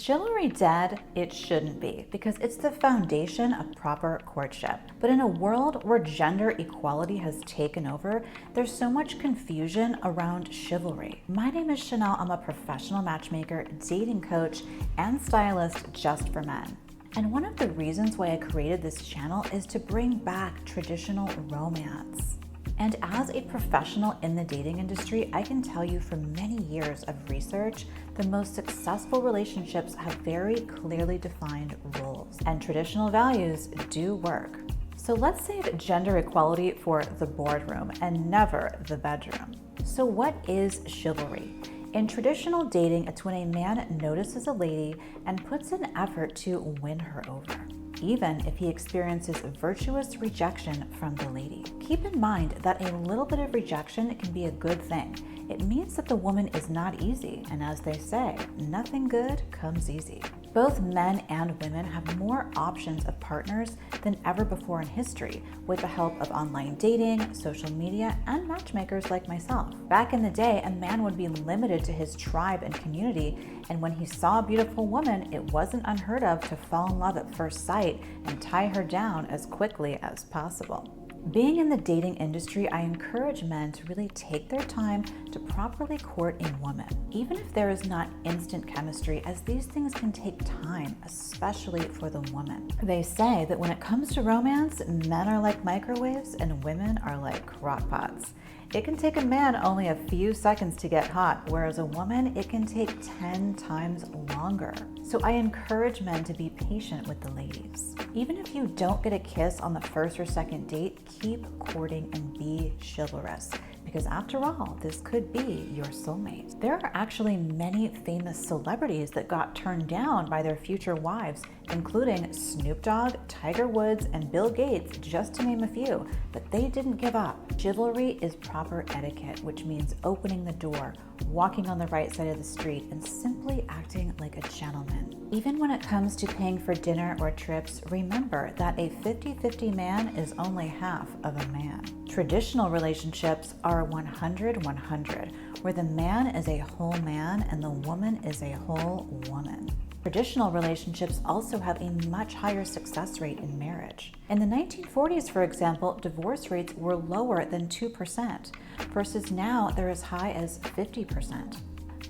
Chivalry dead? It shouldn't be, because it's the foundation of proper courtship. But in a world where gender equality has taken over, there's so much confusion around chivalry. My name is Chanelle. I'm a professional matchmaker, dating coach, and stylist just for men. And one of the reasons why I created this channel is to bring back traditional romance. And as a professional in the dating industry, I can tell you from many years of research, the most successful relationships have very clearly defined roles, and traditional values do work. So let's save gender equality for the boardroom and never the bedroom. So what is chivalry? In traditional dating, it's when a man notices a lady and puts an effort to win her over, even if he experiences virtuous rejection from the lady. Keep in mind that a little bit of rejection can be a good thing. It means that the woman is not easy, and as they say, nothing good comes easy. Both men and women have more options of partners than ever before in history, with the help of online dating, social media, and matchmakers like myself. Back in the day, a man would be limited to his tribe and community, and when he saw a beautiful woman, it wasn't unheard of to fall in love at first sight and tie her down as quickly as possible. Being in the dating industry, I encourage men to really take their time to properly court a woman, even if there is not instant chemistry, as these things can take time, especially for the woman. They say that when it comes to romance, men are like microwaves and women are like crock pots. It can take a man only a few seconds to get hot, whereas a woman, it can take 10 times longer. So I encourage men to be patient with the ladies. Even if you don't get a kiss on the first or second date, keep courting and be chivalrous, because after all, this could be your soulmate. There are actually many famous celebrities that got turned down by their future wives, including Snoop Dogg, Tiger Woods, and Bill Gates, just to name a few, but they didn't give up. Chivalry is proper etiquette, which means opening the door, walking on the right side of the street, and simply acting like a gentleman. Even when it comes to paying for dinner or trips, remember that a 50-50 man is only half of a man. Traditional relationships are 100-100, where the man is a whole man and the woman is a whole woman. Traditional relationships also have a much higher success rate in marriage. In the 1940s, for example, divorce rates were lower than 2%, versus now they're as high as 50%.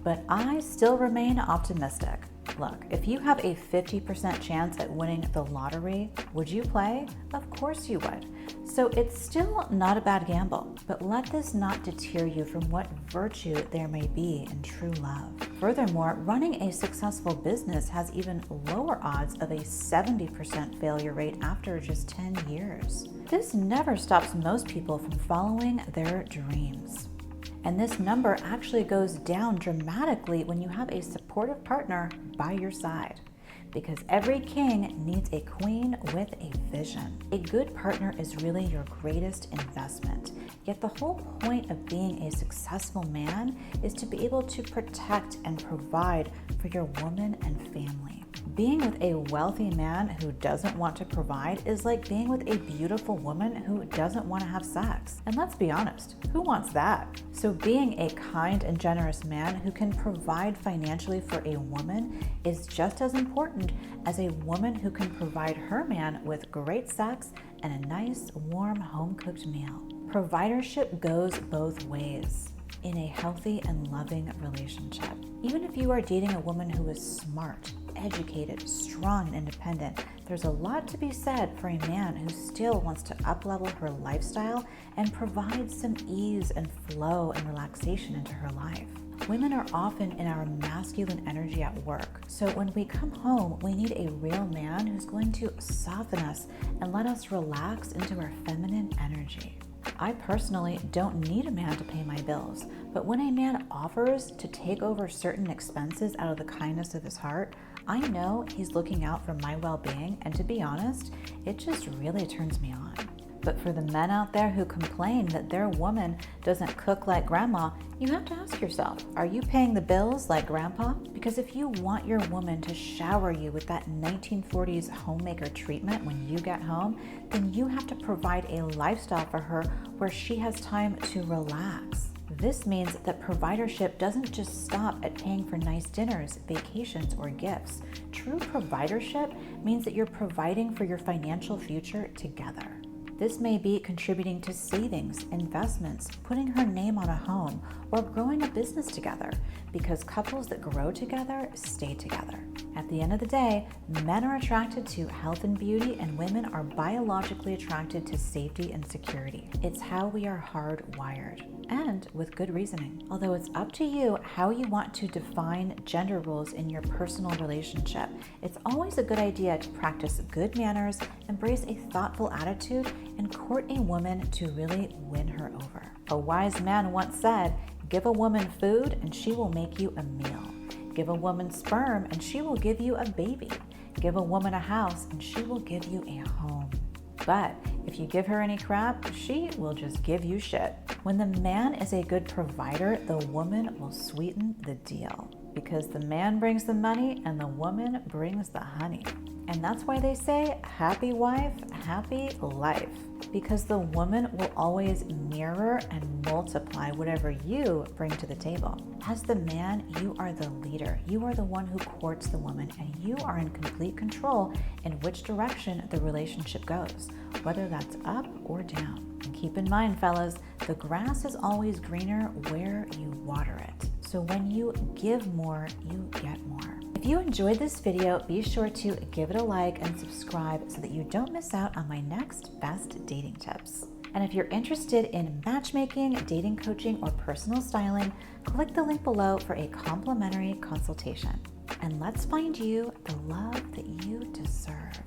But I still remain optimistic. Look, if you have a 50% chance at winning the lottery, would you play? Of course you would. So it's still not a bad gamble, but let this not deter you from what virtue there may be in true love. Furthermore, running a successful business has even lower odds of a 70% failure rate after just 10 years. This never stops most people from following their dreams. And this number actually goes down dramatically when you have a supportive partner by your side. Because every king needs a queen with a vision. A good partner is really your greatest investment. Yet the whole point of being a successful man is to be able to protect and provide for your woman and family. Being with a wealthy man who doesn't want to provide is like being with a beautiful woman who doesn't want to have sex. And let's be honest, who wants that? So being a kind and generous man who can provide financially for a woman is just as important as a woman who can provide her man with great sex and a nice, warm, home-cooked meal. Providership goes both ways in a healthy and loving relationship. Even if you are dating a woman who is smart, educated, strong, and independent, there's a lot to be said for a man who still wants to up-level her lifestyle and provide some ease and flow and relaxation into her life. Women are often in our masculine energy at work, so when we come home, we need a real man who's going to soften us and let us relax into our feminine energy. I personally don't need a man to pay my bills, but when a man offers to take over certain expenses out of the kindness of his heart, I know he's looking out for my well-being, and to be honest, it just really turns me on. But for the men out there who complain that their woman doesn't cook like grandma, you have to ask yourself, are you paying the bills like grandpa? Because if you want your woman to shower you with that 1940s homemaker treatment when you get home, then you have to provide a lifestyle for her where she has time to relax. This means that providership doesn't just stop at paying for nice dinners, vacations, or gifts. True providership means that you're providing for your financial future together. This may be contributing to savings, investments, putting her name on a home, or growing a business together, because couples that grow together stay together. At the end of the day, men are attracted to health and beauty, and women are biologically attracted to safety and security. It's how we are hardwired, and with good reasoning. Although it's up to you how you want to define gender roles in your personal relationship, it's always a good idea to practice good manners, embrace a thoughtful attitude, and court a woman to really win her over. A wise man once said, "Give a woman food and she will make you a meal. Give a woman sperm and she will give you a baby. Give a woman a house and she will give you a home. But if you give her any crap, she will just give you shit." When the man is a good provider, the woman will sweeten the deal, because the man brings the money and the woman brings the honey. And that's why they say, happy wife, happy life. Because the woman will always mirror and multiply whatever you bring to the table. As the man, you are the leader. You are the one who courts the woman, and you are in complete control in which direction the relationship goes, whether that's up or down. And keep in mind, fellas, the grass is always greener where you water it. So when you give more, you get more. If you enjoyed this video, be sure to give it a like and subscribe so that you don't miss out on my next best dating tips. And if you're interested in matchmaking, dating coaching, or personal styling, click the link below for a complimentary consultation. And let's find you the love that you deserve.